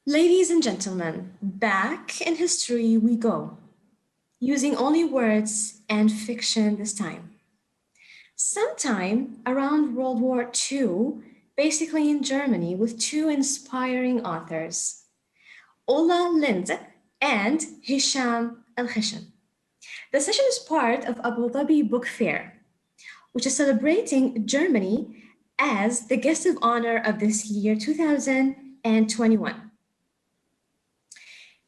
Ladies and gentlemen, back in history we go, using only words and fiction this time. Sometime around World War II, basically in Germany, with two inspiring authors, Ulla Lenze and Hisham El Kheshen. The session is part of Abu Dhabi Book Fair, which is celebrating Germany as the guest of honor of this year, 2021.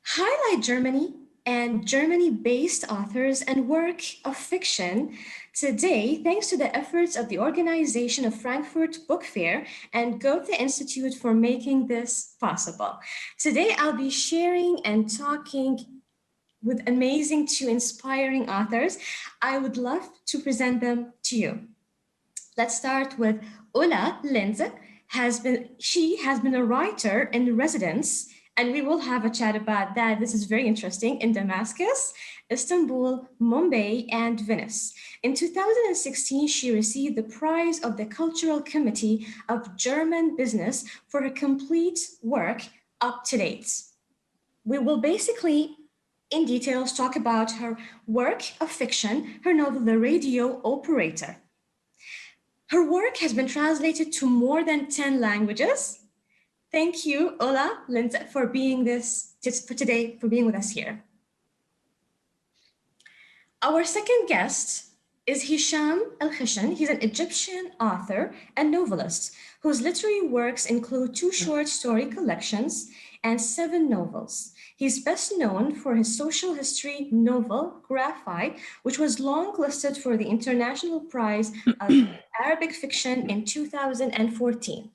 Highlight Germany and Germany-based authors and work of fiction today, thanks to the efforts of the organization of Frankfurt Book Fair and Goethe Institute for making this possible. Today, I'll be sharing and talking with amazing two inspiring authors. I would love to present them to you. Let's start with Ulla Lenze. She has been a writer in residence, and we will have a chat about that. This is very interesting, in Damascus, Istanbul, Mumbai, and Venice. In 2016, she received the prize of the Cultural Committee of German Business for her complete work, Up to Date. We will basically, in details, talk about her work of fiction, her novel, The Radio Operator. Her work has been translated to more than 10 languages. Thank you, Ulla Lenze, for being with us here. Our second guest is Hisham El Kheshen. He's an Egyptian author and novelist whose literary works include 2 short story collections and 7 novels. He's best known for his social history novel, Graphite, which was longlisted for the International Prize of Arabic Fiction in 2014.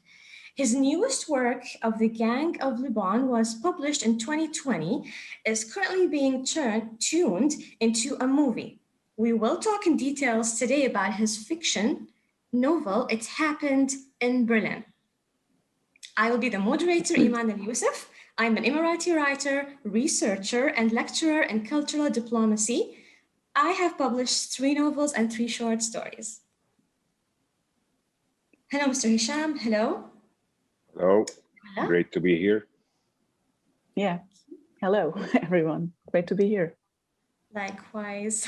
His newest work, Of the Gang of Liban, was published in 2020, is currently being tuned into a movie. We will talk in details today about his fiction novel, It Happened in Berlin. I will be the moderator, Eman AlYousuf. I'm an Emirati writer, researcher, and lecturer in cultural diplomacy. I have published 3 novels and 3 short stories. Hello, Mr. Hisham. Hello. Hello. Hello. Great to be here. Yeah. Hello, everyone. Great to be here. Likewise.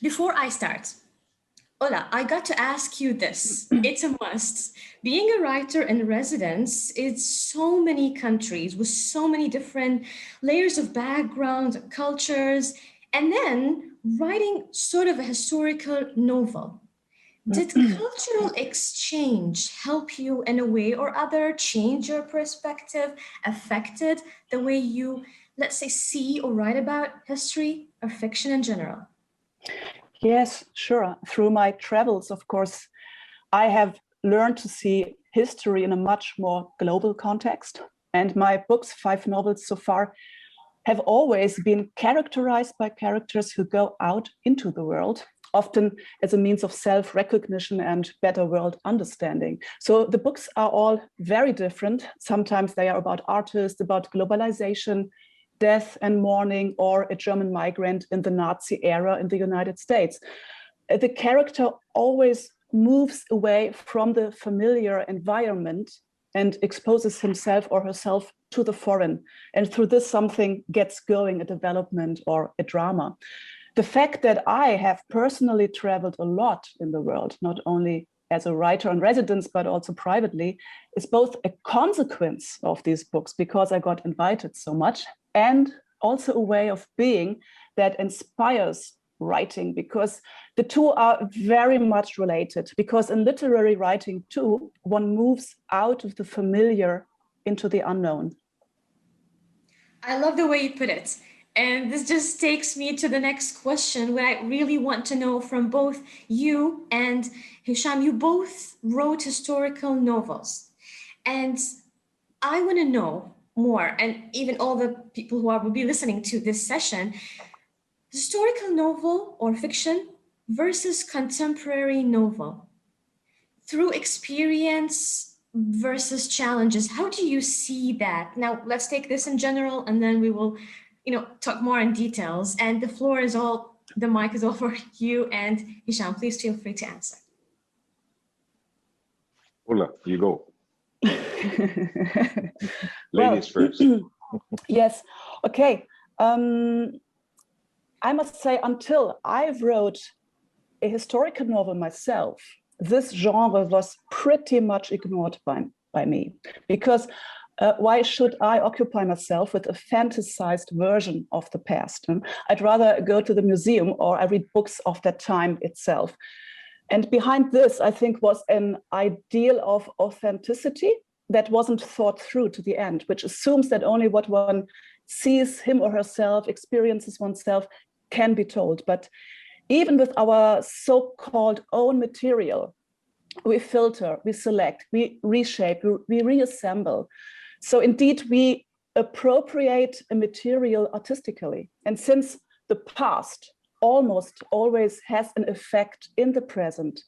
Before I start, Ulla, I got to ask you this. It's a must. Being a writer in residence in so many countries with so many different layers of background, cultures, and then writing sort of a historical novel. Did cultural exchange help you in a way or other, change your perspective, affected the way you, let's say, see or write about history or fiction in general? Yes, sure. Through my travels, of course, I have learned to see history in a much more global context. And my books, 5 novels so far, have always been characterized by characters who go out into the world, often as a means of self-recognition and better world understanding. So the books are all very different. Sometimes they are about artists, about globalization, death and mourning, or a German migrant in the Nazi era in the United States. The character always moves away from the familiar environment and exposes himself or herself to the foreign. And through this, something gets going, a development or a drama. The fact that I have personally traveled a lot in the world, not only as a writer in residence, but also privately, is both a consequence of these books because I got invited so much, and also a way of being that inspires writing, because the two are very much related. Because in literary writing too, one moves out of the familiar into the unknown. I love the way you put it. And this just takes me to the next question, what I really want to know from both you and Hisham. You both wrote historical novels. And I want to know more, and even all the people who will be listening to this session, historical novel or fiction versus contemporary novel. Through experience versus challenges, how do you see that? Now, let's take this in general, and then we will talk more in details. And the mic is all for you and Hisham. Please feel free to answer. Ulla, you go. Ladies first. Yes. Okay. I must say, until I wrote a historical novel myself, this genre was pretty much ignored by me, because why should I occupy myself with a fantasized version of the past? I'd rather go to the museum or I read books of that time itself. And behind this, I think, was an ideal of authenticity that wasn't thought through to the end, which assumes that only what one sees him or herself, experiences oneself, can be told. But even with our so-called own material, we filter, we select, we reshape, we reassemble. So indeed, we appropriate a material artistically. And since the past almost always has an effect in the present,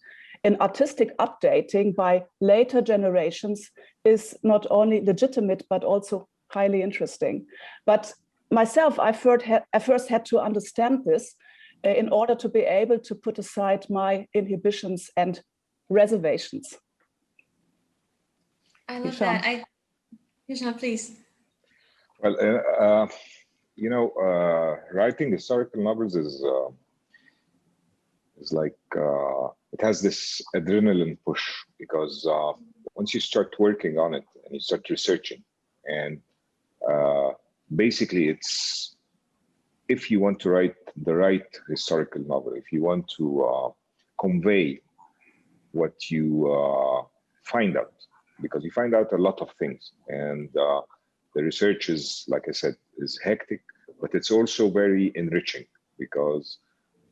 an artistic updating by later generations is not only legitimate, but also highly interesting. But myself, I first had to understand this in order to be able to put aside my inhibitions and reservations. I love that. Hisham, please. Well, you know, writing historical novels is like, it has this adrenaline push, because once you start working on it and you start researching, and basically it's, if you want to write the right historical novel, if you want to convey what you find out, because you find out a lot of things, and the research is, like I said, is hectic, but it's also very enriching, because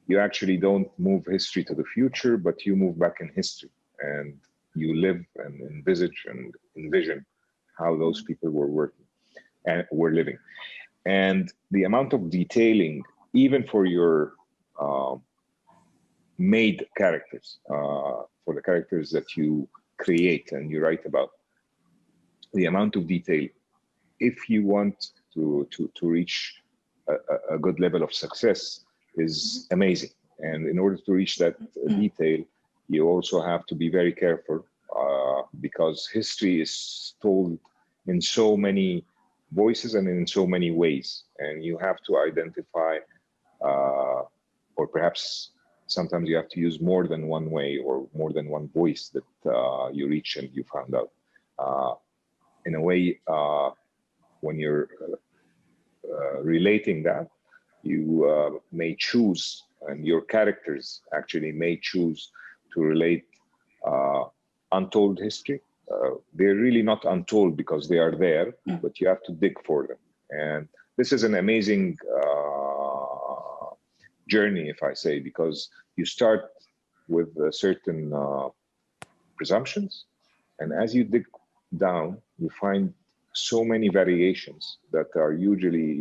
you actually don't move history to the future, but you move back in history, and you live and envisage and envision how those people were working and were living. And the amount of detailing, even for your made characters, for the characters that you create and you write about, the amount of detail, if you want to reach a good level of success, is amazing. And in order to reach that detail, you also have to be very careful, because history is told in so many voices and in so many ways, and you have to identify, or perhaps sometimes you have to use more than one way or more than one voice that you reach and you found out. In a way, when you're relating that, you may choose, and your characters actually may choose to relate untold history. They're really not untold because they are there, but you have to dig for them. And this is an amazing journey, if I say, because you start with certain presumptions, and as you dig down, you find so many variations that are usually,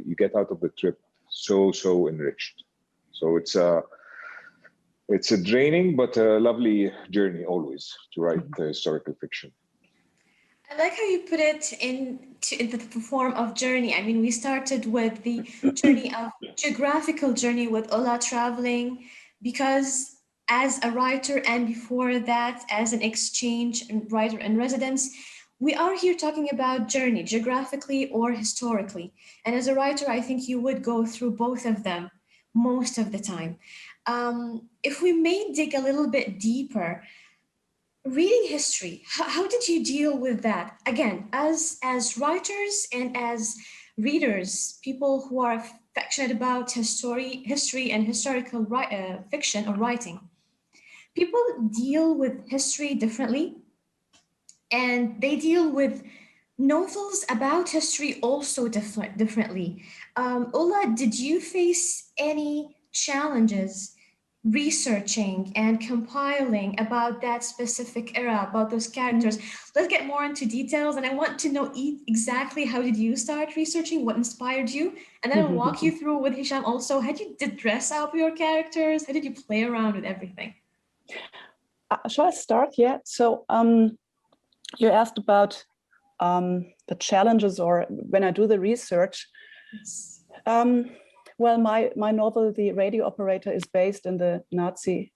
you get out of the trip so enriched. So it's a draining but a lovely journey always to write historical fiction. I like how you put it into the form of journey. I mean, we started with the journey of geographical journey with Ulla traveling, because as a writer, and before that as an exchange writer in residence, we are here talking about journey, geographically or historically. And as a writer, I think you would go through both of them most of the time. If we may dig a little bit deeper, reading history, how did you deal with that? Again, as writers and as readers, people who are affectionate about history and historical fiction or writing, people deal with history differently, and they deal with novels about history also differently. Ulla, did you face any challenges researching and compiling about that specific era, about those characters? Let's get more into details, and I want to know exactly how did you start researching, what inspired you, and then I'll walk you through with Hisham also. How did you dress up your characters? How did you play around with everything? Shall I start? Yeah. So you asked about the challenges, or when I do the research. Yes. Well, my novel, The Radio Operator, is based in the Nazi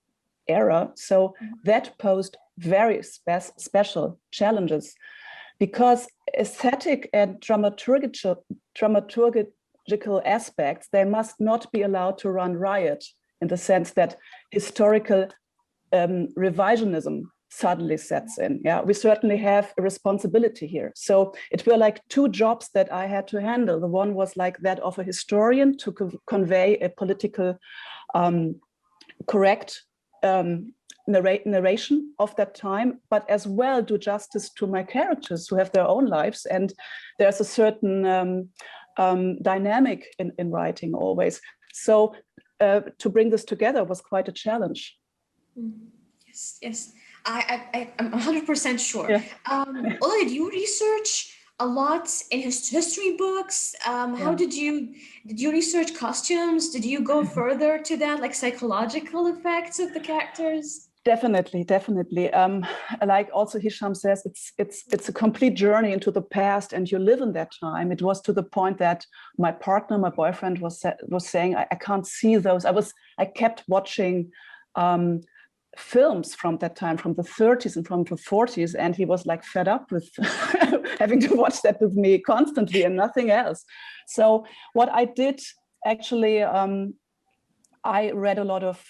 era. So that posed very special challenges, because aesthetic and dramaturgical aspects, they must not be allowed to run riot, in the sense that historical revisionism suddenly sets in. Yeah, we certainly have a responsibility here. So it were like two jobs that I had to handle. The one was like that of a historian, to convey a political correct narration of that time, but as well do justice to my characters who have their own lives. And there's a certain dynamic in writing always. So to bring this together was quite a challenge. Yes, yes. I'm 100% sure. Yeah. Ulla, do you research a lot in history books? How did you research costumes? Did you go further to that, like psychological effects of the characters? Definitely. Like also Hisham says, it's a complete journey into the past, and you live in that time. It was to the point that my boyfriend, was saying, I can't see those. I kept watching films from that time, from the 30s and from the 40s, and he was like fed up with having to watch that with me constantly and nothing else. So what I did actually, I read a lot of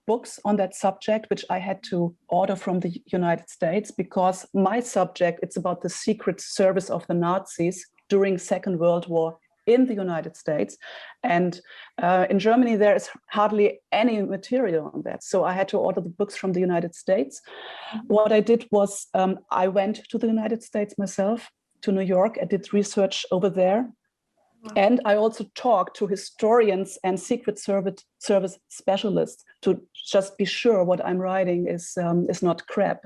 books on that subject, which I had to order from the United States, because my subject, it's about the secret service of the Nazis during Second World War in the United States. And in Germany, there is hardly any material on that. So I had to order the books from the United States. What I did was I went to the United States myself, to New York. I did research over there. And I also talked to historians and Secret Service specialists to just be sure what I'm writing is not crap.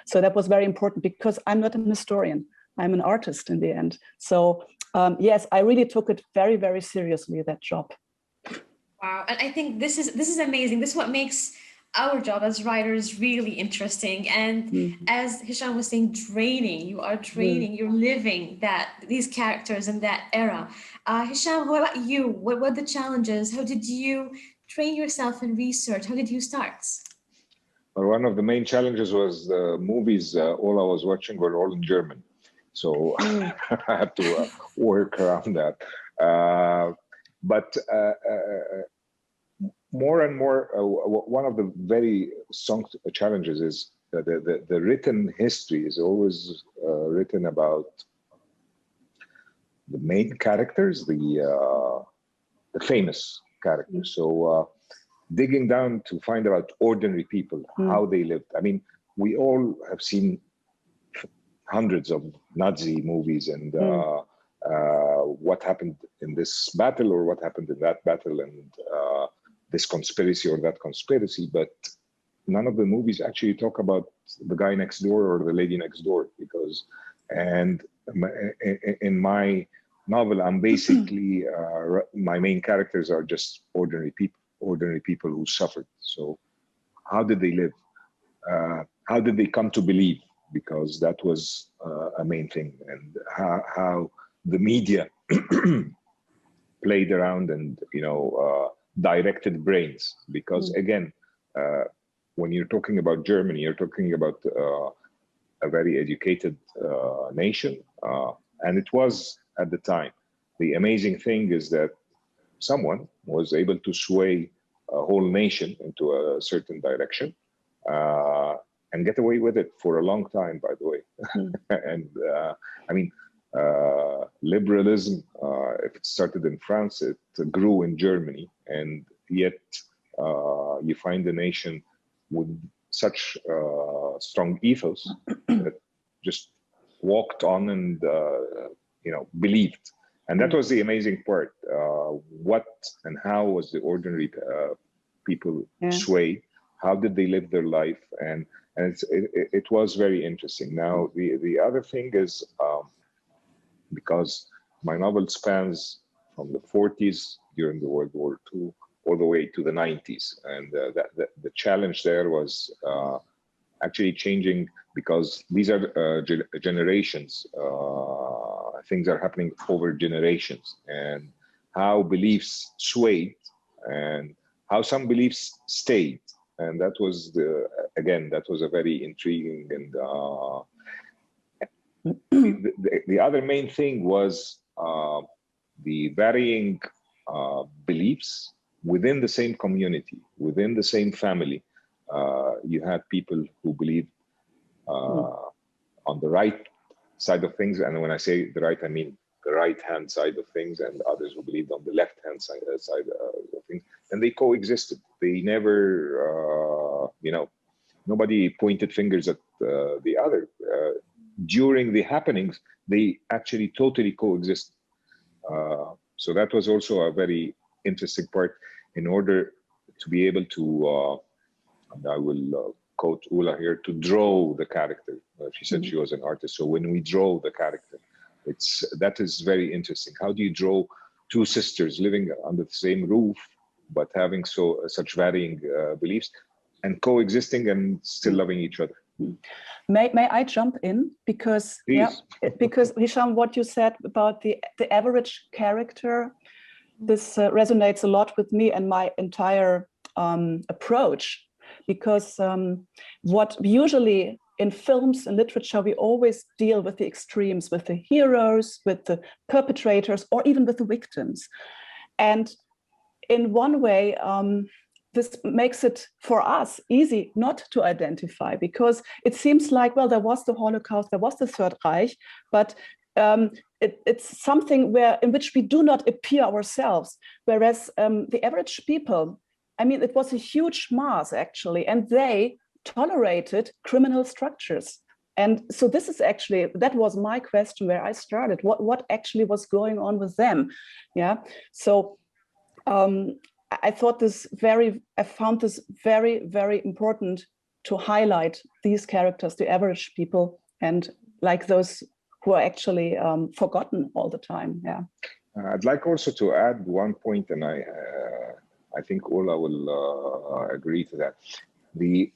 So that was very important, because I'm not an historian. I'm an artist in the end. So yes, I really took it very, very seriously, that job. Wow, and I think this is amazing. This is what makes our job as writers really interesting. And as Hisham was saying, training. You are training. You're living these characters in that era. Hisham, what about you? What were the challenges? How did you train yourself in research? How did you start? Well, one of the main challenges was the movies. All I was watching were all in German. So I had to work around that. But more and more, one of the very strong challenges is that the written history is always written about the main characters, the famous characters. So digging down to find out ordinary people, how they lived. I mean, we all have seen hundreds of Nazi movies and what happened in this battle or what happened in that battle, and this conspiracy or that conspiracy, but none of the movies actually talk about the guy next door or the lady next door, and in my novel, I'm basically, my main characters are just ordinary people who suffered. So how did they live? How did they come to believe? Because that was a main thing, and how the media played around and, directed brains. Because again, when you're talking about Germany, you're talking about a very educated nation. And it was at the time. The amazing thing is that someone was able to sway a whole nation into a certain direction and get away with it for a long time, by the way. And I mean, liberalism, if it started in France, it grew in Germany, and yet you find a nation with such strong ethos that just walked on and believed. And that was the amazing part. What and how was the ordinary people swayed? How did they live their life? And it was very interesting. Now, the other thing is, because my novel spans from the 40s during the World War II all the way to the 90s. And the challenge there was actually changing, because these are generations. Things are happening over generations, and how beliefs swayed and how some beliefs stayed. And that was that was a very intriguing and the other main thing was the varying beliefs within the same community, within the same family. You had people who believed on the right side of things, and when I say the right, I mean the right-hand side of things, and others who believed on the left-hand side of things, and they coexisted. They never, nobody pointed fingers at the other. During the happenings, they actually totally coexist. So that was also a very interesting part in order to be able to, and I will quote Ulla here, to draw the character. She said she was an artist. So when we draw the character, that is very interesting. How do you draw two sisters living under the same roof, but having such varying beliefs and coexisting and still loving each other? May I jump in? Because because Hisham, what you said about the average character, this resonates a lot with me and my entire approach. Because what usually in films and literature, we always deal with the extremes, with the heroes, with the perpetrators, or even with the victims. And in one way, this makes it for us easy not to identify, because it seems like, well, there was the Holocaust, there was the Third Reich, but it's something in which we do not appear ourselves. Whereas the average people, I mean, it was a huge mass actually, and they tolerated criminal structures. And so this is actually, that was my question where I started. What actually was going on with them? Yeah. So I found this very, very important to highlight these characters, the average people, and like those who are actually forgotten all the time. Yeah. I'd like also to add one point, and I think Ulla will agree to that. The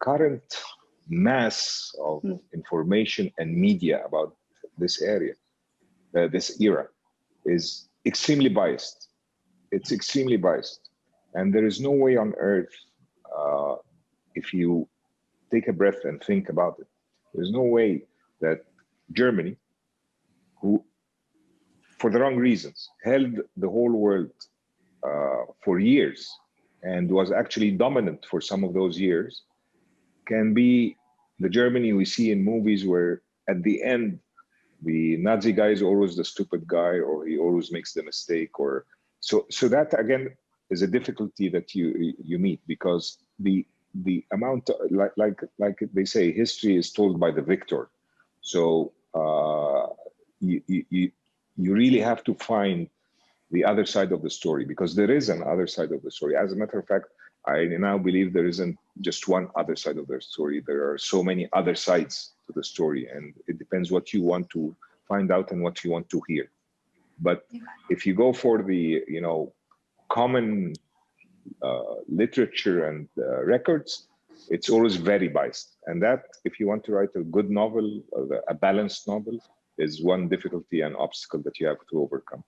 current mass of information and media about this area, this era, is extremely biased. It's extremely biased, and there is no way on earth, if you take a breath and think about it, there's no way that Germany, who, for the wrong reasons, held the whole world for years and was actually dominant for some of those years, can be the Germany we see in movies where at the end, the Nazi guy is always the stupid guy, or he always makes the mistake, or so that again is a difficulty that you meet, because the amount, like they say, history is told by the victor. So you really have to find the other side of the story, because there is an other side of the story. As a matter of fact, I now believe there isn't just one other side of the story. There are so many other sides to the story, and it depends what you want to find out and what you want to hear. But if you go for the common literature and records, it's always very biased. And that, if you want to write a good novel, a balanced novel, is one difficulty and obstacle that you have to overcome.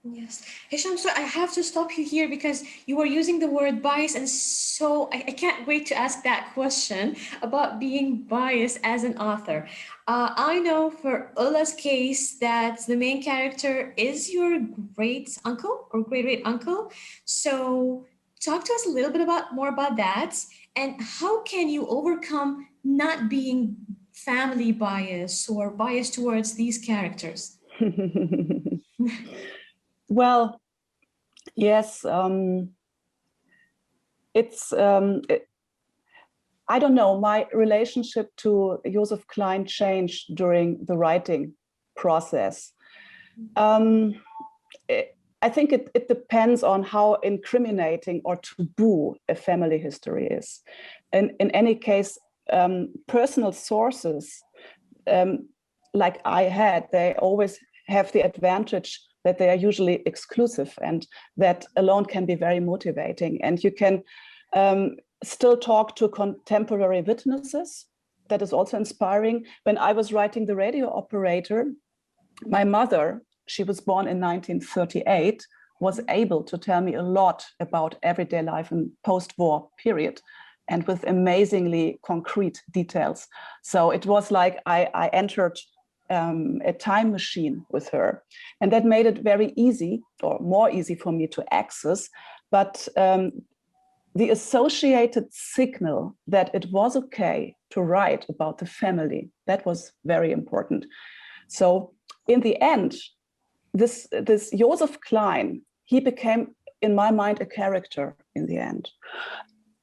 Yes. Hisham, so I have to stop you here because you were using the word bias, and so I can't wait to ask that question about being biased as an author. I know for Ulla's case that the main character is your great uncle or great uncle. So talk to us a little bit more about that, and how can you overcome not being family bias or bias towards these characters? Well, yes, I don't know, my relationship to Joseph Klein changed during the writing process. I think it depends on how incriminating or taboo a family history is. And in any case, personal sources, like I had, they always have the advantage that they are usually exclusive, and that alone can be very motivating. And you can still talk to contemporary witnesses. That is also inspiring. When I was writing The Radio Operator, my mother, she was born in 1938, was able to tell me a lot about everyday life in post-war period, and with amazingly concrete details. So it was like I entered a time machine with her, and that made it very easy, or more easy for me to access. But the associated signal that it was okay to write about the family, that was very important. So in the end, this Joseph Klein, he became, in my mind, a character in the end.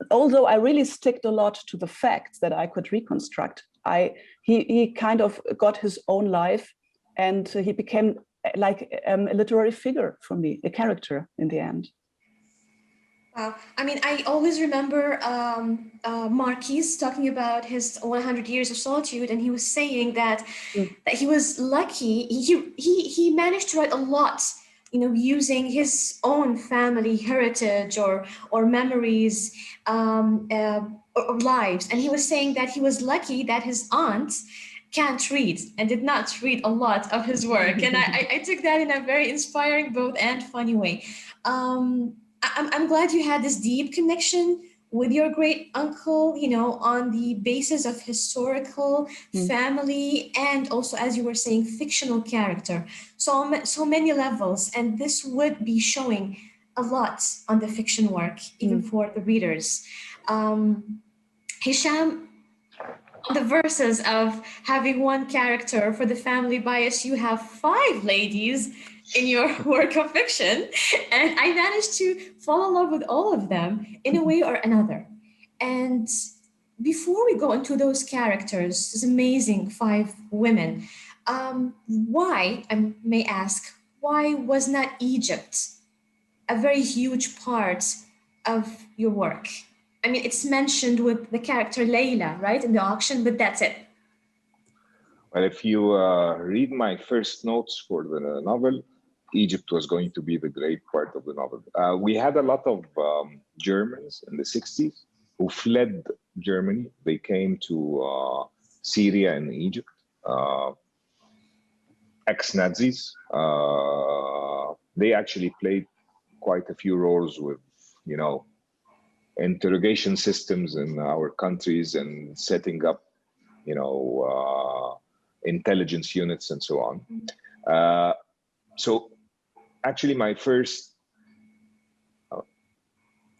Although I really sticked a lot to the facts that I could reconstruct, he kind of got his own life, and he became like a literary figure for me, a character in the end. Wow. I mean, I always remember Marquis talking about his 100 Years of Solitude, and he was saying that that he was lucky. He managed to write a lot, using his own family heritage or memories or lives. And he was saying that he was lucky that his aunt can't read and did not read a lot of his work. And I took that in a very inspiring, both and funny way. I'm glad you had this deep connection with your great uncle, on the basis of historical family and also, as you were saying, fictional character. So many levels, and this would be showing a lot on the fiction work, even for the readers. Hisham, on the verses of having one character for the family bias, you have 5 ladies in your work of fiction, and I managed to fall in love with all of them in a way or another. And before we go into those characters, those amazing 5 women, why, I may ask, why was not Egypt a very huge part of your work? I mean, it's mentioned with the character Layla, right, in the auction, but that's it. Well, if you read my first notes for the novel, Egypt was going to be the great part of the novel. We had a lot of Germans in the 60s who fled Germany. They came to Syria and Egypt, ex-Nazis. They actually played quite a few roles with, interrogation systems in our countries and setting up, intelligence units and so on. So actually my first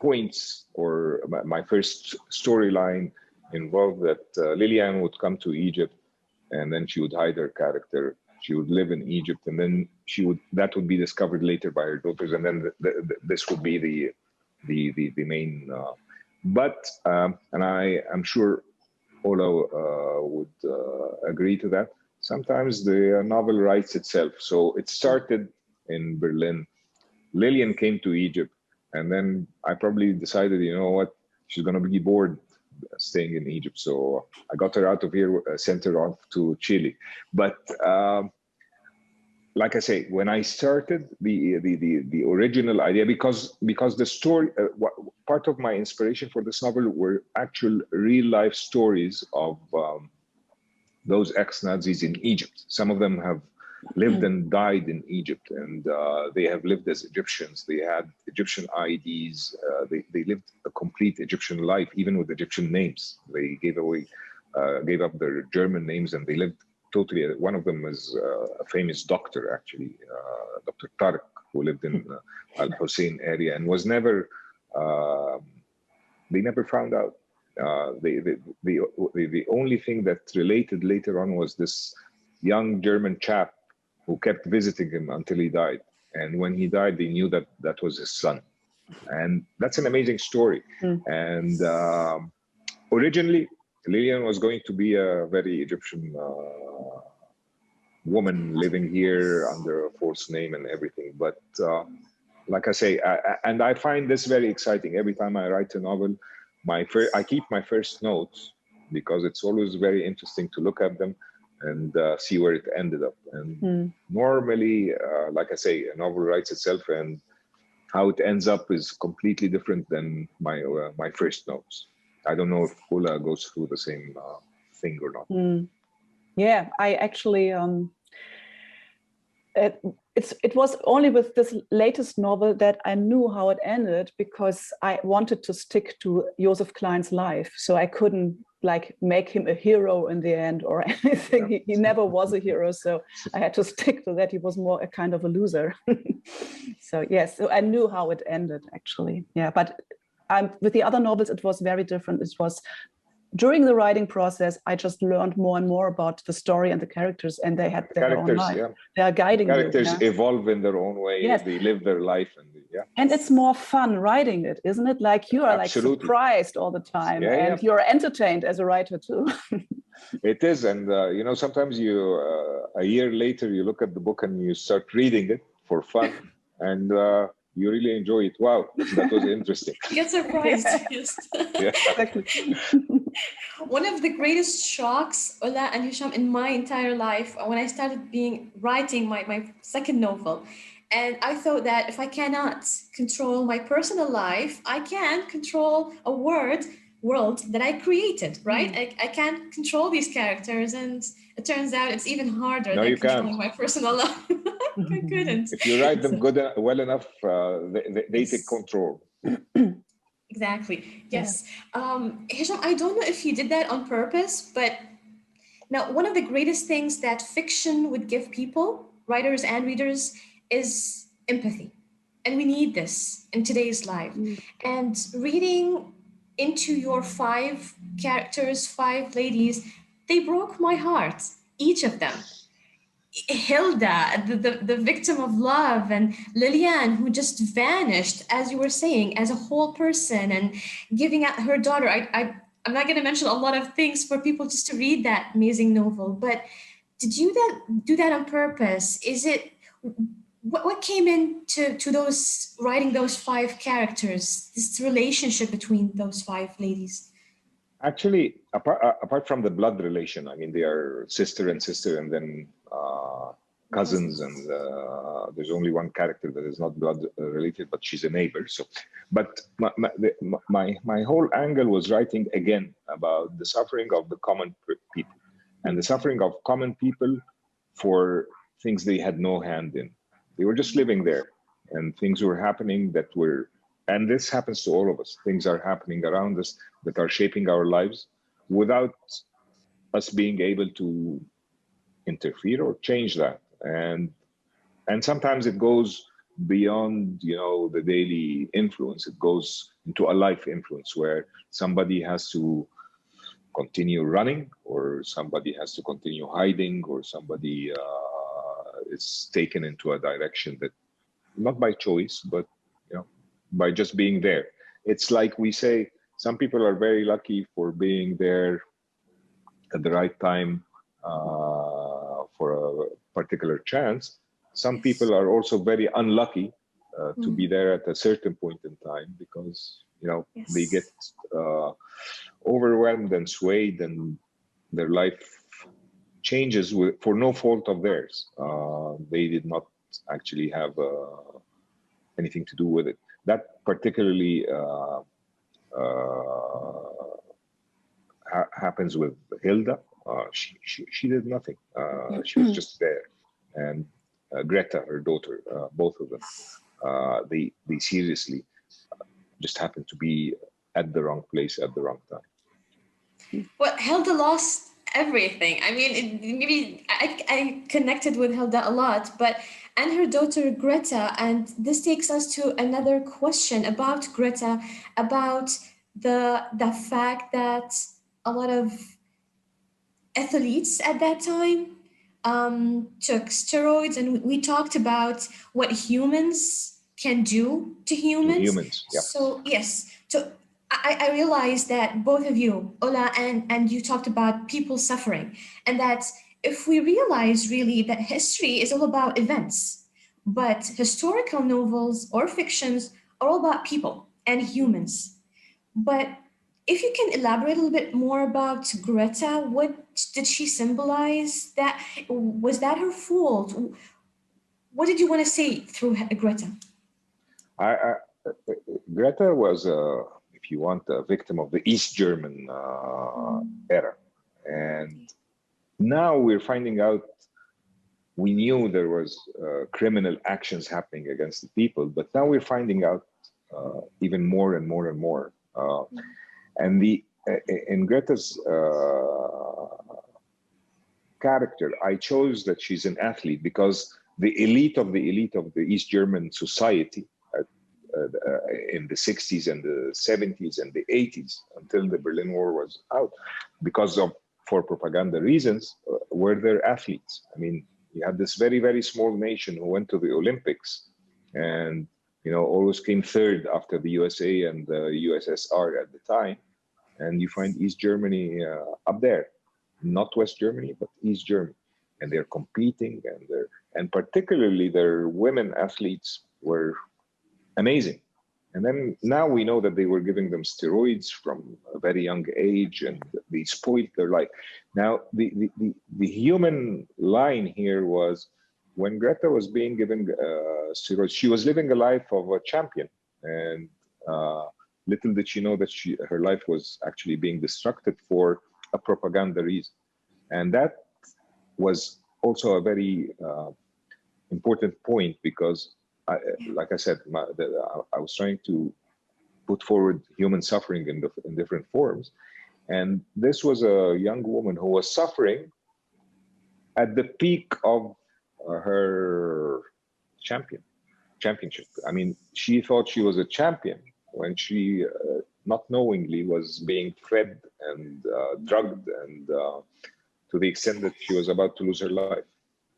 points or my first storyline involved that Lillian would come to Egypt, and then she would hide her character. She would live in Egypt, and then that would be discovered later by her daughters, and then this would be the main. And I am sure Ulla would agree to that. Sometimes the novel writes itself. So it started in Berlin. Lillian came to Egypt, and then I probably decided, she's going to be bored staying in Egypt. So I got her out of here, sent her off to Chile. But like I say, when I started the original idea, because the story, part of my inspiration for this novel were actual real life stories of those ex-Nazis in Egypt. Some of them have lived and died in Egypt, and they have lived as Egyptians. They had Egyptian IDs. They lived a complete Egyptian life, even with Egyptian names. They gave up their German names, and they lived totally. One of them is a famous doctor, actually, Dr. Tariq, who lived in Al Hussein area and was never. They never found out. The only thing that related later on was this young German chap who kept visiting him until he died. And when he died, they knew that that was his son. And that's an amazing story. And originally, Lillian was going to be a very Egyptian woman living here under a false name and everything. But like I say, I find this very exciting. Every time I write a novel, I keep my first notes because it's always very interesting to look at them and see where it ended up. And normally, like I say, a novel writes itself, and how it ends up is completely different than my first notes. I don't know if Ulla goes through the same thing or not. Yeah, I actually it was only with this latest novel that I knew how it ended, because I wanted to stick to Joseph Klein's life. So I couldn't like make him a hero in the end or anything. Yeah. He never was a hero. So I had to stick to that. He was more a kind of a loser. So yes, so I knew how it ended actually. Yeah, but with the other novels, it was very different. It was during the writing process, I just learned more and more about the story and the characters, and they had their own life. Yeah. They are guiding you. Characters evolve in their own way. Yes. They live their life, and and it's more fun writing it, isn't it? Like you are Absolutely. like surprised all the time, and you're entertained as a writer too. It is, and you know, sometimes you a year later you look at the book and you start reading it for fun, and you really enjoy it. Wow, that was interesting. You get surprised. Yes. Yeah. Exactly. One of the greatest shocks, Ulla and Hisham, in my entire life, when I started writing my second novel, and I thought that if I cannot control my personal life, I can control a world that I created, right? I can't control these characters, and it turns out it's even harder than controlling my personal life. I couldn't. If you write them well enough, they take control. Exactly. Yes. Hisham, I don't know if you did that on purpose, but now one of the greatest things that fiction would give people, writers and readers, is empathy. And we need this in today's life. And reading into your 5 characters, 5 ladies, they broke my heart, each of them. Hilda, the victim of love, and Lillian, who just vanished, as you were saying, as a whole person, and giving out her daughter. I'm not going to mention a lot of things for people just to read that amazing novel, but did you do that on purpose? Is it what came into those writing those 5 characters, this relationship between those 5 ladies? Actually, apart from the blood relation, I mean, they are sister, and then cousins, and there's only one character that is not blood related, but she's a neighbor. So, but my whole angle was writing again about the suffering of the common people, and the suffering of common people for things they had no hand in. They were just living there, and things were happening that were, and this happens to all of us. Things are happening around us that are shaping our lives without us being able to interfere or change that. And sometimes it goes beyond, you know, the daily influence. It goes into a life influence where somebody has to continue running, or somebody has to continue hiding, or somebody is taken into a direction that not by choice, but you know, by just being there. It's like we say, some people are very lucky for being there at the right time for a particular chance. Some people are also very unlucky to be there at a certain point in time, because you know, they get overwhelmed and swayed, and their life changes for no fault of theirs. They did not actually have anything to do with it. That particularly happens with Hilda. She did nothing. She was just there. And Greta, her daughter, both of them, they seriously just happened to be at the wrong place at the wrong time. Well, Hilda lost everything. I mean, maybe I connected with Hilda a lot, but and her daughter Greta, and this takes us to another question about Greta, about the fact that a lot of athletes at that time took steroids, and we talked about what humans can do to humans. Yeah. So yes, so I realized that both of you, Ulla, and you talked about people suffering, and that if we realize really that history is all about events, but historical novels or fictions are all about people and humans. But if you can elaborate a little bit more about Greta, what did she symbolize? That was that her fault? What did you want to say through Greta? Greta was, if you want, a victim of the East German era, and now we're finding out we knew there was criminal actions happening against the people, but now we're finding out even more and more and more. And in Greta's character, I chose that she's an athlete because the elite of the East German society in the 60s and the 70s and the 80s, until the Berlin Wall was out, for propaganda reasons, were there athletes. I mean, you had this very, very small nation who went to the Olympics and, always came third after the USA and the USSR at the time. And you find East Germany up there, not West Germany, but East Germany. And they're competing, and particularly their women athletes were amazing. And then now we know that they were giving them steroids from a very young age, and they spoiled their life. Now, the human line here was when Greta was being given steroids, she was living a life of a champion. And little did she know that her life was actually being destructed for a propaganda reason. And that was also a very important point, because like I said, I was trying to put forward human suffering in different forms. And this was a young woman who was suffering at the peak of her championship. I mean, she thought she was a champion when she, not knowingly, was being fed and drugged, and to the extent that she was about to lose her life.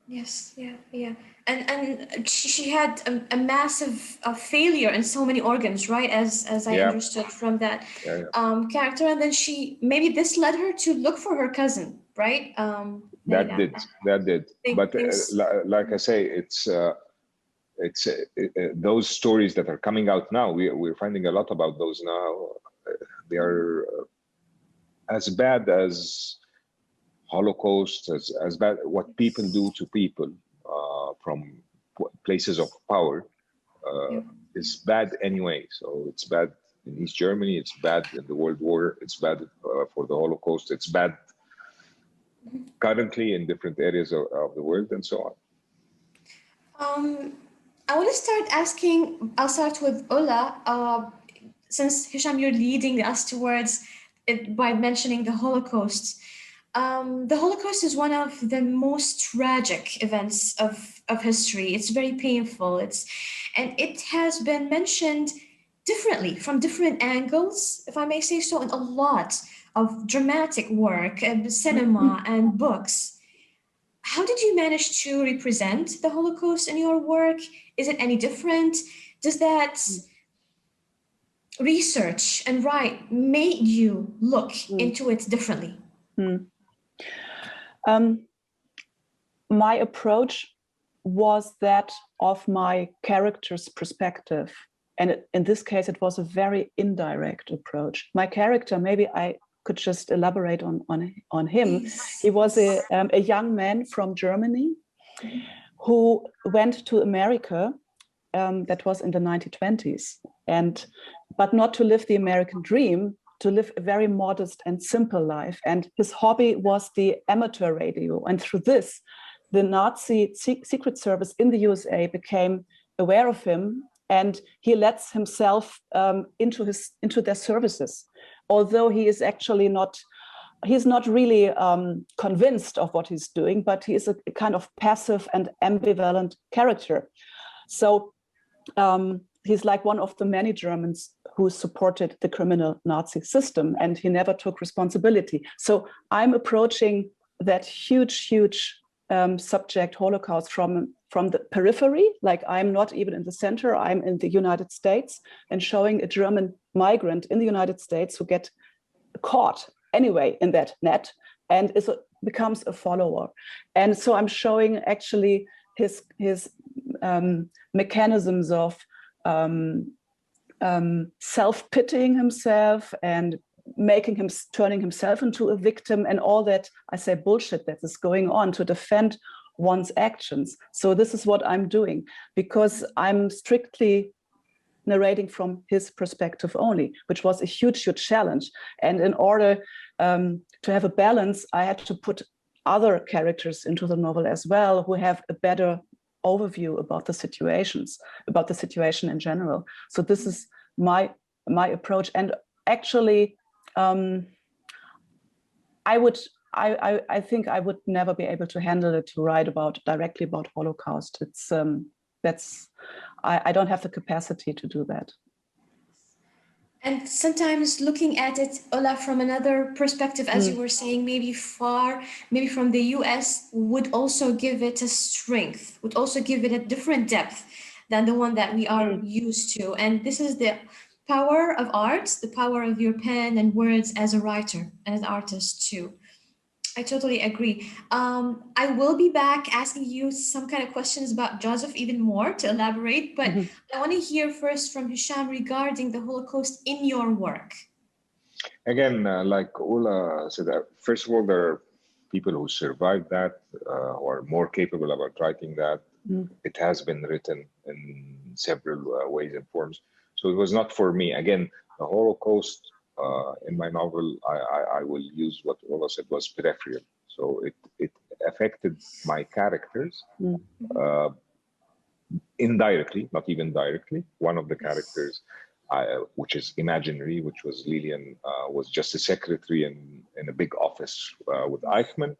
Yes, yeah. And she had a massive failure in so many organs, right? As I understood from that character. And then maybe this led her to look for her cousin, right? That did. But like I say, it's those stories that are coming out now. We're finding a lot about those now. They are as bad as Holocaust, as bad what people do to people from places of power is bad anyway. So it's bad in East Germany, it's bad in the World War, it's bad for the Holocaust, it's bad currently in different areas of the world, and so on. I want to start asking, I'll start with Ulla, since Hisham, you're leading us towards it by mentioning the Holocaust. The Holocaust is one of the most tragic events of history. It's very painful. And it has been mentioned differently from different angles, if I may say so, in a lot of dramatic work, cinema and books. How did you manage to represent the Holocaust in your work? Is it any different? Does that research and write made you look into it differently? My approach was that of my character's perspective. And in this case, it was a very indirect approach. My character, maybe I could just elaborate on him. Yes. He was a young man from Germany who went to America, that was in the 1920s, but not to live the American dream, to live a very modest and simple life. And his hobby was the amateur radio. And through this, the Nazi Secret Service in the USA became aware of him, and he lets himself into their services. Although he is actually he's not really convinced of what he's doing, but he is a kind of passive and ambivalent character. So he's like one of the many Germans who supported the criminal Nazi system, and he never took responsibility. So I'm approaching that huge subject, Holocaust, from the periphery. Like, I'm not even in the center, I'm in the United States, and showing a German migrant in the United States who get caught anyway in that net and becomes a follower. And so I'm showing actually his mechanisms of self-pitying himself and turning himself into a victim, and all that, I say, bullshit that is going on to defend one's actions. So this is what I'm doing, because I'm strictly narrating from his perspective only, which was a huge challenge. And in order to have a balance, I had to put other characters into the novel as well, who have a better overview about the situation in general. So this is my approach. And actually, I think I would never be able to handle it, to write directly about Holocaust. It's I don't have the capacity to do that. And sometimes looking at it, Ulla, from another perspective, as you were saying, maybe from the US, would also give it a strength, would also give it a different depth than the one that we are used to. And this is the power of art, the power of your pen and words as a writer and as an artist too. I totally agree. I will be back asking you some kind of questions about Joseph even more to elaborate, but I want to hear first from Hisham regarding the Holocaust in your work. Again, like Ulla said, first of all, there are people who survived that, who are more capable about writing that. It has been written in several ways and forms. So it was not for me. Again, the Holocaust, in my novel, I will use what Ulla said was peripheral. So it affected my characters indirectly, not even directly. One of the characters, which is imaginary, which was Lilian, was just a secretary in a big office with Eichmann.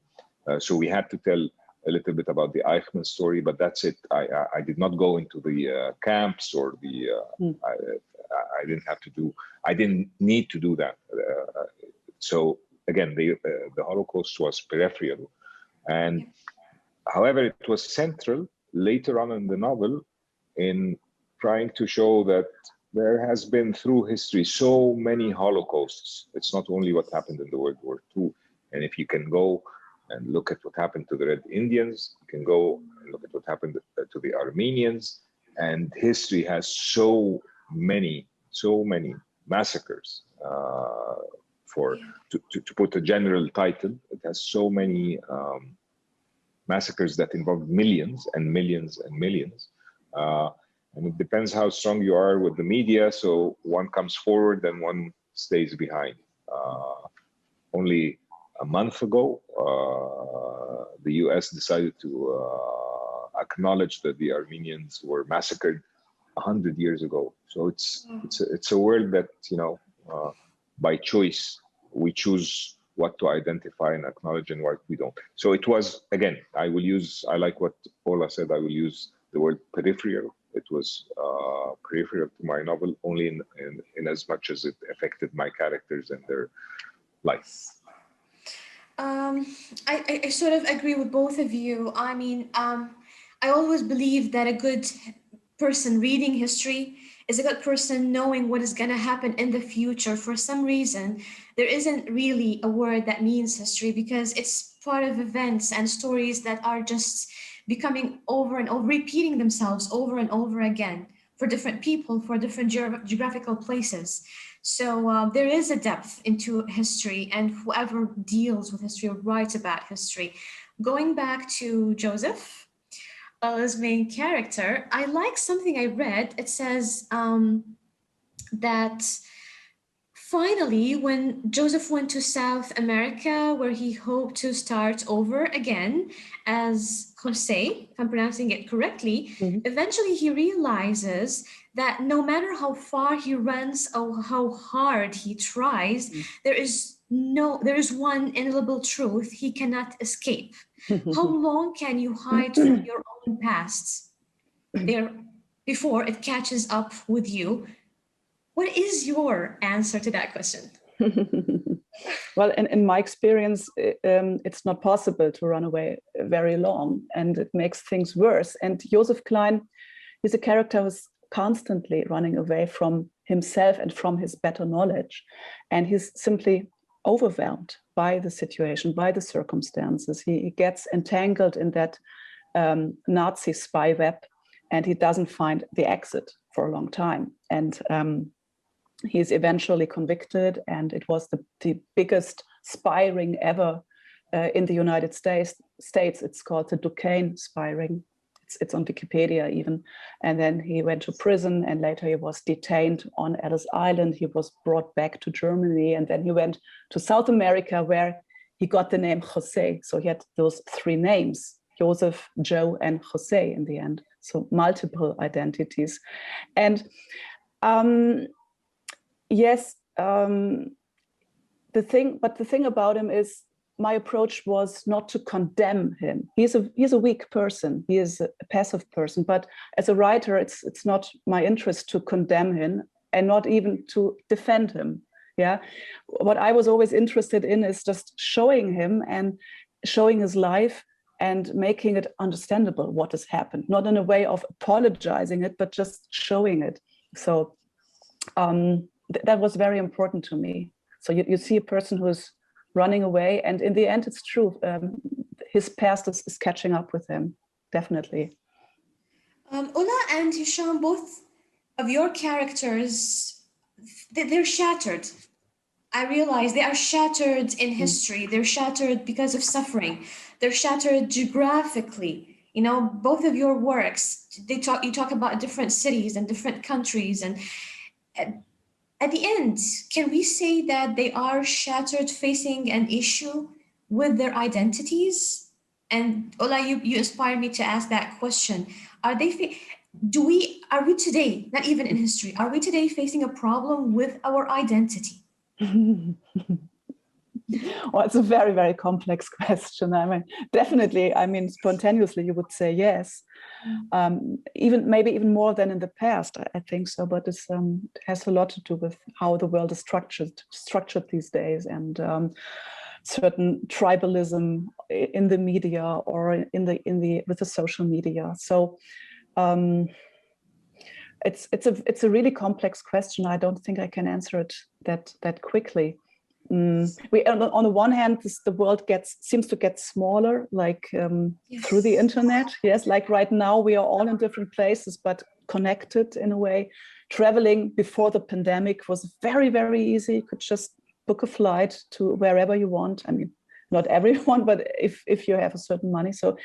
So we had to tell a little bit about the Eichmann story, but that's it. I did not go into the camps or the. I didn't have to do. I didn't need to do that. So again, the Holocaust was peripheral, and however, it was central later on in the novel in trying to show that there has been through history so many Holocausts. It's not only what happened in the World War II, and if you can go and look at what happened to the Red Indians, you can go and look at what happened to the Armenians, and history has so many massacres. To put a general title, it has so many massacres that involve millions and millions and millions. And it depends how strong you are with the media. So one comes forward and one stays behind. Only a month ago, the US decided to acknowledge that the Armenians were massacred 100 years ago. So it's a world that, by choice, we choose what to identify and acknowledge and what we don't. So it was, again, I like what Ulla said, I will use the word peripheral. It was peripheral to my novel only in as much as it affected my characters and their life. I sort of agree with both of you. I mean, I always believe that a good person reading history is a good person knowing what is going to happen in the future. For some reason, there isn't really a word that means history because it's part of events and stories that are just becoming over and over, repeating themselves over and over again for different people, for different geographical places. So there is a depth into history, and whoever deals with history or writes about history. Going back to Joseph, Ulla's main character, I like something I read. It says that finally, when Joseph went to South America, where he hoped to start over again as Jose, if I'm pronouncing it correctly, eventually he realizes that no matter how far he runs or how hard he tries, there is one inalienable truth he cannot escape. How long can you hide from your own past before it catches up with you? What is your answer to that question? Well, in my experience, it's not possible to run away very long, and it makes things worse. And Joseph Klein is a character who's constantly running away from himself and from his better knowledge. And he's simply overwhelmed by the situation, by the circumstances. He gets entangled in that Nazi spy web, and he doesn't find the exit for a long time. And he's eventually convicted, and it was the biggest spy ring ever in the United States. It's called the Duquesne spy ring. It's on Wikipedia even. And then he went to prison, and later he was detained on Ellis Island. He was brought back to Germany, and then he went to South America, where he got the name Jose. So he had those three names, Joseph, Joe, and Jose in the end. So multiple identities. And yes, the thing about him is my approach was not to condemn him. He's a weak person. He is a passive person. But as a writer, it's not my interest to condemn him and not even to defend him. Yeah, what I was always interested in is just showing him and showing his life and making it understandable what has happened, not in a way of apologizing it, but just showing it. So that was very important to me. So you see a person who's running away, and in the end, it's true. His past is catching up with him, definitely. Ulla and Hisham, both of your characters, they're shattered. I realize they are shattered in history. They're shattered because of suffering. They're shattered geographically. You know, both of your works, you talk about different cities and different countries, and at the end, can we say that they are shattered, facing an issue with their identities? And Ulla, you inspired me to ask that question. Are we today, not even in history, are we today facing a problem with our identity? Well, it's a very, very complex question. I mean, definitely, spontaneously, you would say yes. Maybe even more than in the past, I think so. But it has a lot to do with how the world is structured these days, and certain tribalism in the media or with the social media. So it's a really complex question. I don't think I can answer it that quickly. On the one hand, the world seems to get smaller, like Yes. through the internet. Yes, like right now we are all in different places, but connected in a way. Traveling before the pandemic was very, very easy. You could just book a flight to wherever you want. I mean, not everyone, but if you have a certain money. So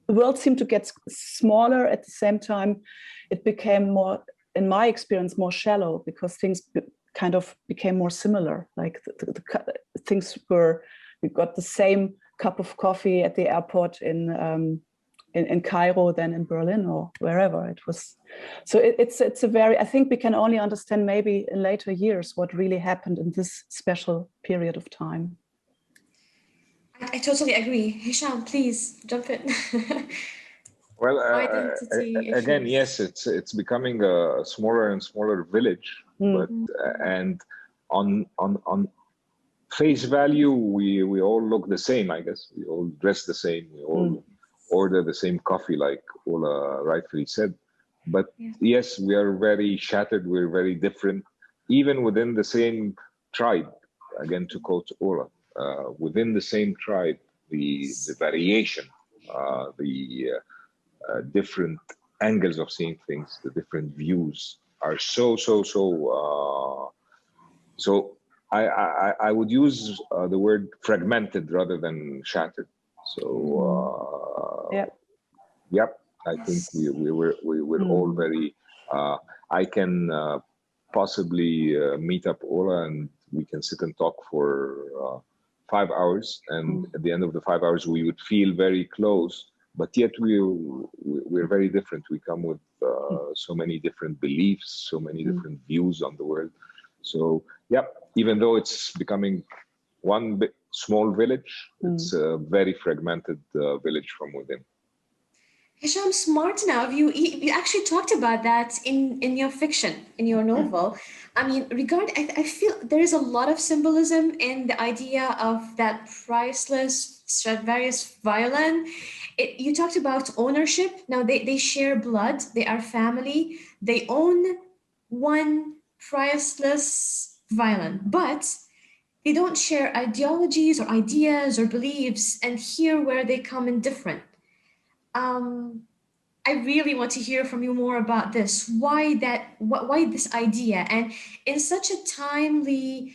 the world seemed to get smaller. At the same time, it became more, in my experience, more shallow, because things kind of became more similar. Like things we got the same cup of coffee at the airport in Cairo than in Berlin or wherever it was. So it's a very, I think we can only understand maybe in later years what really happened in this special period of time. I totally agree. Hisham, please jump in. Well, Identity again, issues. yes, it's becoming a smaller and smaller village, but and on face value, we all look the same, I guess. We all dress the same. We all order the same coffee, like Ulla rightfully said. But yes, we are very shattered. We're very different, even within the same tribe. Again, to quote Ulla, within the same tribe, the variation, the different angles of seeing things, the different views are so. I would use the word fragmented rather than shattered. So yep, I think we were all very. I can possibly meet up Ulla and we can sit and talk for 5 hours, and at the end of the 5 hours we would feel very close. But yet we're very different. We come with so many different beliefs, so many different views on the world. So yeah, even though it's becoming one small village, it's a very fragmented village from within. Hisham, smart enough. You actually talked about that in your fiction, in your novel. I mean, I feel there is a lot of symbolism in the idea of that priceless Stradivarius violin. You talked about ownership. Now they share blood. They are family. They own one priceless violin, but they don't share ideologies or ideas or beliefs. And here where they come in different. I really want to hear from you more about this. Why this idea? And in such a timely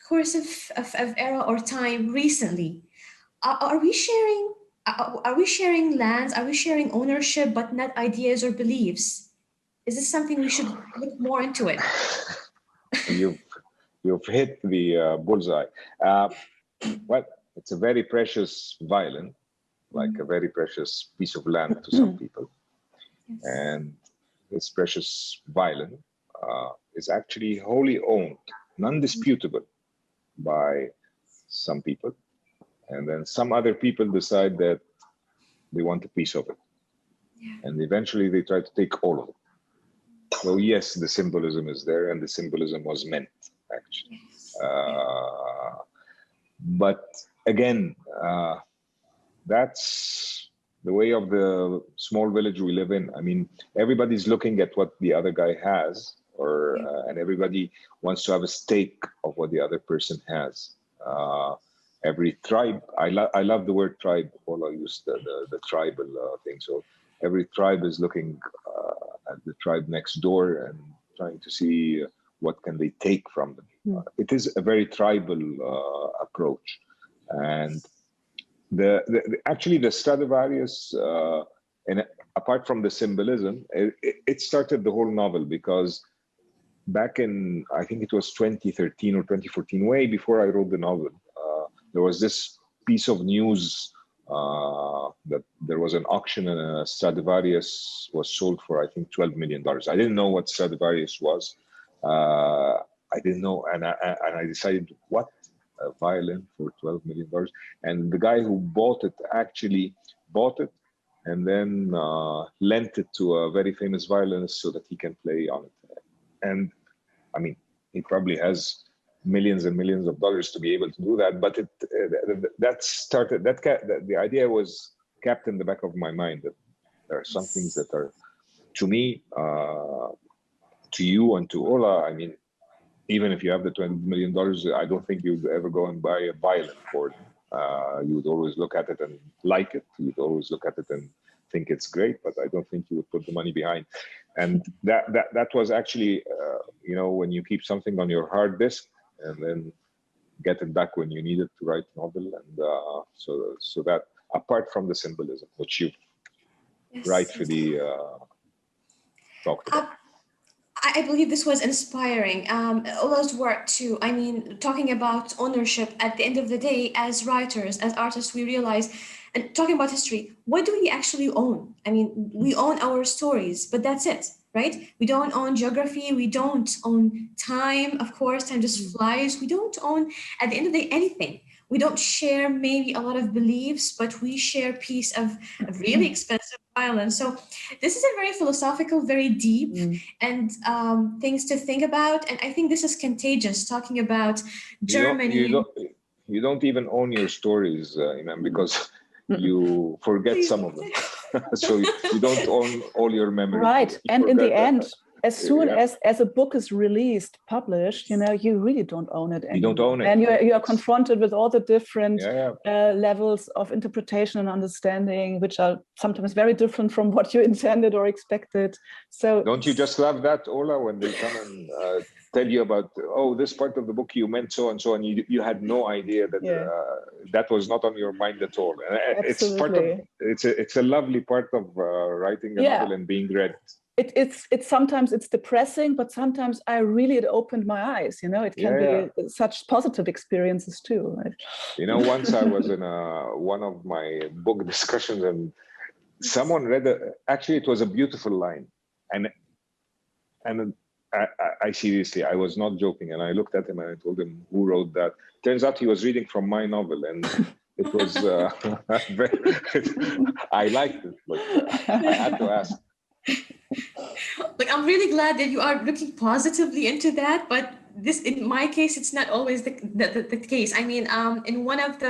course of era or time recently, are we sharing? Are we sharing lands? Are we sharing ownership, but not ideas or beliefs? Is this something we should look more into it? You've hit the bullseye. well, it's a very precious violin, like a very precious piece of land to some people. Yes. And this precious violin is actually wholly owned, non-disputable by some people. And then some other people decide that they want a piece of it. Yeah. And eventually they try to take all of it. So yes, the symbolism is there, and the symbolism was meant, actually. Yes. But again, that's the way of the small village we live in. I mean, everybody's looking at what the other guy has, or and everybody wants to have a stake of what the other person has. Every tribe, I love the word tribe. Ola used the tribal thing. So every tribe is looking at the tribe next door and trying to see what can they take from them. It is a very tribal approach. And actually the Stradivarius, and apart from the symbolism, it started the whole novel, because back in, I think it was 2013 or 2014, way before I wrote the novel, there was this piece of news that there was an auction and a Stradivarius was sold for, I think, $12 million. I didn't know what Stradivarius was. I didn't know, and I decided, what, a violin for $12 million? And the guy who bought it actually bought it and then lent it to a very famous violinist so that he can play on it. And I mean, he probably has millions and millions of dollars to be able to do that. But the idea was kept in the back of my mind, that there are some things that are, to me, to you and to Ola, I mean, even if you have the $20 million, I don't think you'd ever go and buy a violin for it. You would always look at it and like it. You'd always look at it and think it's great, but I don't think you would put the money behind. And that was actually, when you keep something on your hard disk and then get it back when you need it to write a novel. And so that, apart from the symbolism, which you rightfully talked about. I believe this was inspiring. Ola's work too. I mean, talking about ownership, at the end of the day, as writers, as artists, we realize, and talking about history, what do we actually own? I mean, we own our stories, but that's it, right? We don't own geography. We don't own time. Of course, time just flies. We don't own, at the end of the day, anything. We don't share maybe a lot of beliefs, but we share a piece of really expensive violin. So this is a very philosophical, very deep, and things to think about. And I think this is contagious, talking about Germany. You don't even own your stories, Iman, because you forget some of them. So you don't own all your memories. Right. And in the end, as soon as a book is released, published, you really don't own it anymore. You don't own it. And you are confronted with all the different levels of interpretation and understanding, which are sometimes very different from what you intended or expected. So don't you just love that, Ola, when they come and tell you about, this part of the book you meant so and so, and you had no idea that that was not on your mind at all. Absolutely. It's a lovely part of writing a novel and being read. It's sometimes it's depressing, but sometimes it opened my eyes. It can be such positive experiences too. Right? Once I was in one of my book discussions, and someone read actually it was a beautiful line, and I seriously, I was not joking, and I looked at him and I told him, who wrote that? Turns out he was reading from my novel, and it was I liked it, but I had to ask. Like, I'm really glad that you are looking positively into that, but this, in my case, it's not always the case. I mean, in one of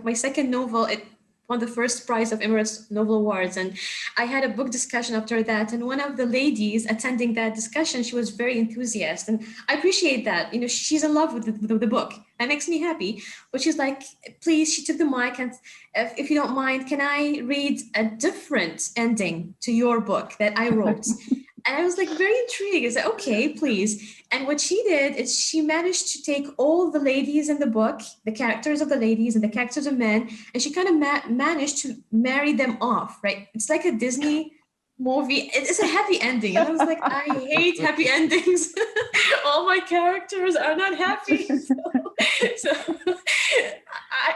my second novel, it won the first prize of Emirates Novel Awards, and I had a book discussion after that. And one of the ladies attending that discussion, she was very enthusiastic, and I appreciate that. She's in love with the book. That makes me happy. But she's like, please, she took the mic, and if you don't mind, can I read a different ending to your book that I wrote? And I was like very intrigued. I said, okay, please. And what she did is she managed to take all the ladies in the book, the characters of the ladies and the characters of men, and she kind of managed to marry them off, right? It's like a Disney movie. It's a happy ending. And I was like, I hate happy endings. All my characters are not happy. So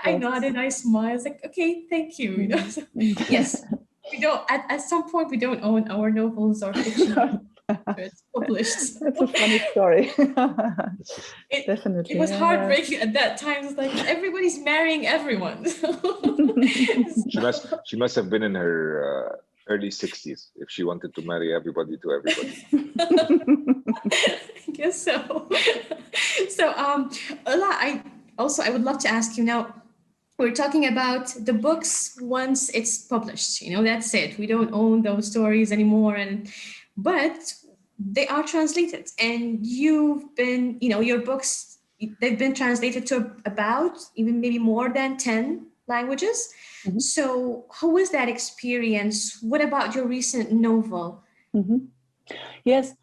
I nodded, I smiled. I was like, okay, thank you. You know, so, yes, we don't. At some point, we don't own our novels or fiction. It's published. That's a funny story. Definitely. It was heartbreaking at that time. It's like everybody's marrying everyone. She must have been in her early 60s if she wanted to marry everybody to everybody. I guess so. So, Ulla, I would love to ask you now. We're talking about the books once it's published. You know, that's it. We don't own those stories anymore, but they are translated, and you've been, you know, your books, they've been translated to about even maybe more than 10 languages. Mhm. So, how was that experience? What about your recent novel? Mhm. Yes,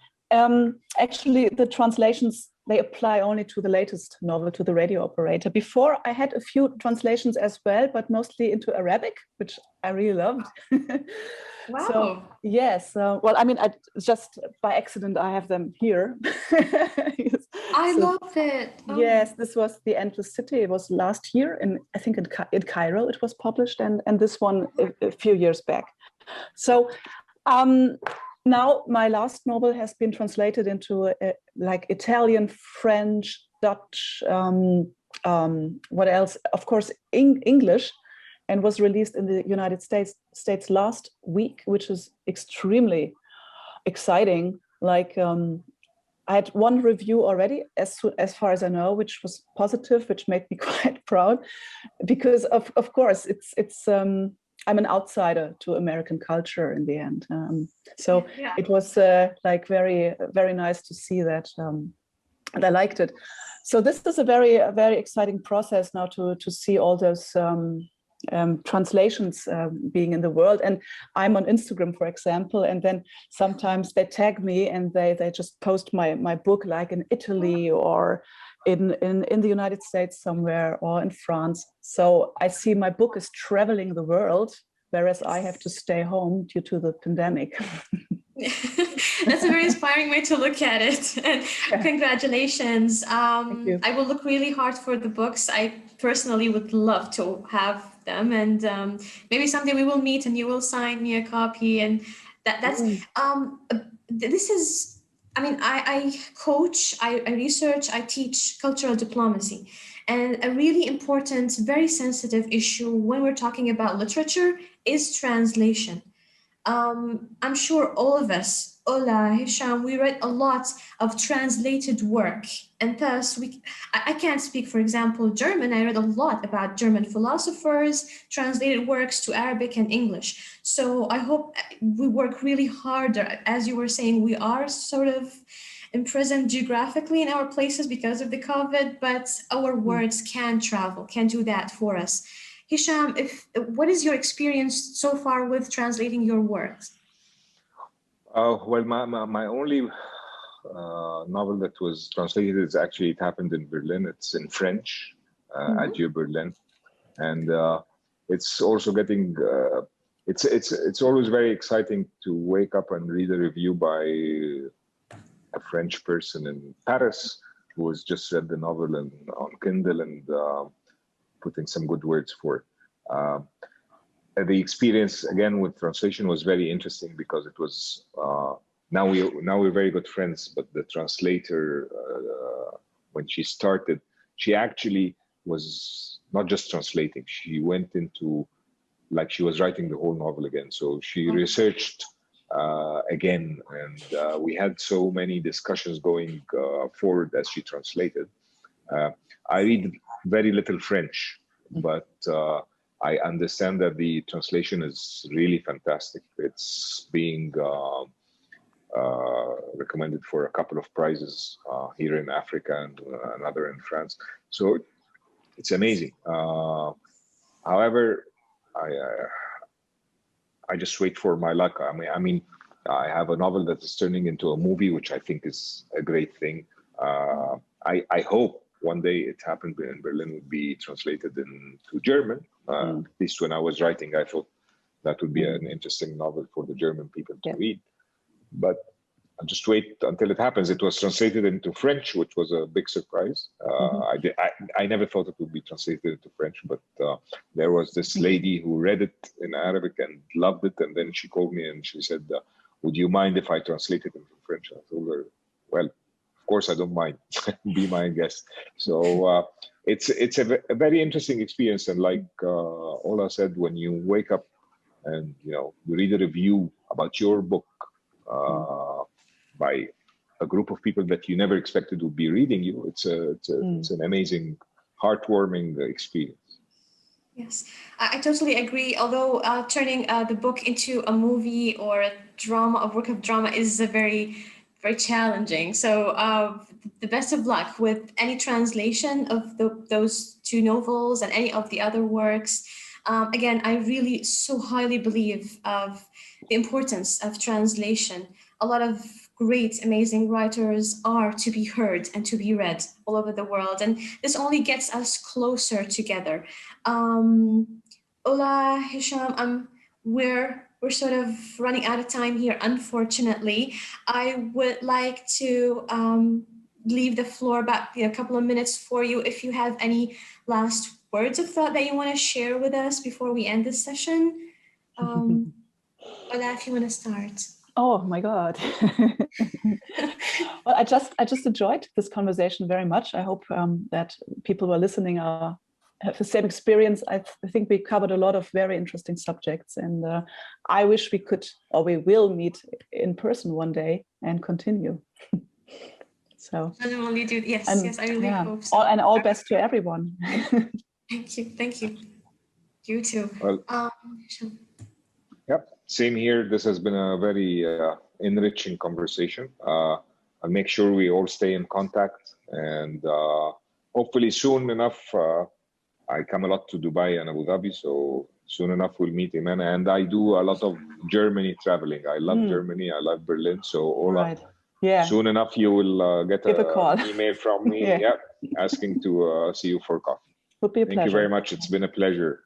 actually, the translations, they apply only to the latest novel, to the radio operator. Before, I had a few translations as well, but mostly into Arabic, which I really loved. Wow. So, yes, well, I mean, just by accident, I have them here. Yes. I So, love it. Oh. yes, this was The Endless City. It was last year, I think in Cairo it was published, and this one a few years back. So, now my last novel has been translated into like Italian, French, Dutch, what else? Of course, English, and was released in the United States last week, which is extremely exciting. Like I had one review already, as far as I know, which was positive, which made me quite proud, because of course it's I'm an outsider to American culture in the end. So Yeah. it was like very, very nice to see that, and I liked it. So this is a very exciting process now to see all those translations being in the world. And I'm on Instagram, for example, and then sometimes they tag me and they just post my book, like in Italy or in the United States somewhere, or in France. So I see my book is traveling the world, whereas I have to stay home due to the pandemic. That's a very inspiring way to look at it. And congratulations. Thank you. I will look really hard for the books. I personally would love to have them, and maybe someday we will meet and you will sign me a copy. And that's this is, I mean, I coach, I research, I teach cultural diplomacy. And a really important, very sensitive issue when we're talking about literature is translation. I'm sure all of us, Ola, Hisham, we read a lot of translated work. And thus, I can't speak, for example, German. I read a lot about German philosophers, translated works to Arabic and English. So I hope we work really harder. As you were saying, we are sort of imprisoned geographically in our places because of the COVID, but our words can travel, can do that for us. Hisham, what is your experience so far with translating your works? Well, my only novel that was translated is actually, it happened in Berlin. It's in French, Adieu Berlin, and it's also getting. It's always very exciting to wake up and read a review by a French person in Paris who has just read the novel on Kindle and putting some good words for it. The experience again with translation was very interesting because it was now we're very good friends, but the translator when she started, she actually was not just translating, she went into, like, she was writing the whole novel again. So she researched again, and we had so many discussions going forward as she translated. I read very little French, but I understand that the translation is really fantastic. It's being recommended for a couple of prizes here in Africa and another in France. So it's amazing. However, I just wait for my luck. I mean, I have a novel that is turning into a movie, which I think is a great thing. I hope one day it happened in Berlin would be translated into German. At least when I was writing, I thought that would be an interesting novel for the German people to read. But just wait until it happens. It was translated into French, which was a big surprise. I never thought it would be translated into French, but there was this lady who read it in Arabic and loved it. And then she called me and she said, would you mind if I translate it into French? I told her, well, of course I don't mind. Be my guest. So it's a very interesting experience. And like Ola said, when you wake up and you read a review about your book by a group of people that you never expected would be reading you, it's an amazing, heartwarming experience. Yes, I totally agree. Although turning the book into a movie or a work of drama is a very, very challenging. So the best of luck with any translation of those two novels and any of the other works. Again, I really so highly believe of the importance of translation. A lot of great, amazing writers are to be heard and to be read all over the world. And this only gets us closer together. Ulla, Hisham, we're sort of running out of time here, unfortunately. I would like to leave the floor back a couple of minutes for you if you have any last words of thought that you want to share with us before we end this session. Ulla, if you want to start. Oh my God. Well, I just enjoyed this conversation very much. I hope that people who are listening have the same experience. I think we covered a lot of very interesting subjects, and I wish we could, or we will meet in person one day and continue. So Genuinely do. Yes, I really hope so. All best to everyone. Thank you. You too. Well, yep, same here. This has been a very enriching conversation. I'll make sure we all stay in contact, and hopefully soon enough, I come a lot to Dubai and Abu Dhabi, so soon enough we'll meet Eman. And I do a lot of Germany traveling. I love Germany. I love Berlin. So Ola, soon enough you will get an email from me asking to see you for coffee. Would be a pleasure. Thank you very much. It's been a pleasure.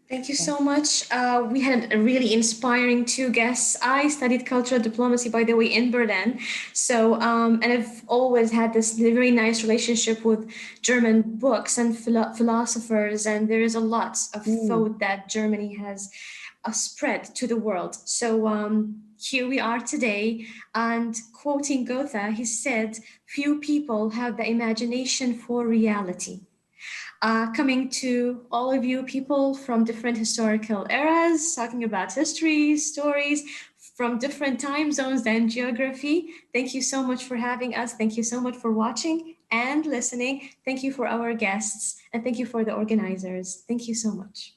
Thank you so much. We had a really inspiring two guests. I studied cultural diplomacy, by the way, in Berlin. So, and I've always had this very nice relationship with German books and philosophers. And there is a lot of thought that Germany has spread to the world. So here we are today. And quoting Goethe, he said, "Few people have the imagination for reality." Coming to all of you people from different historical eras, talking about history, stories from different time zones and geography. Thank you so much for having us. Thank you so much for watching and listening. Thank you for our guests, and thank you for the organizers. Thank you so much.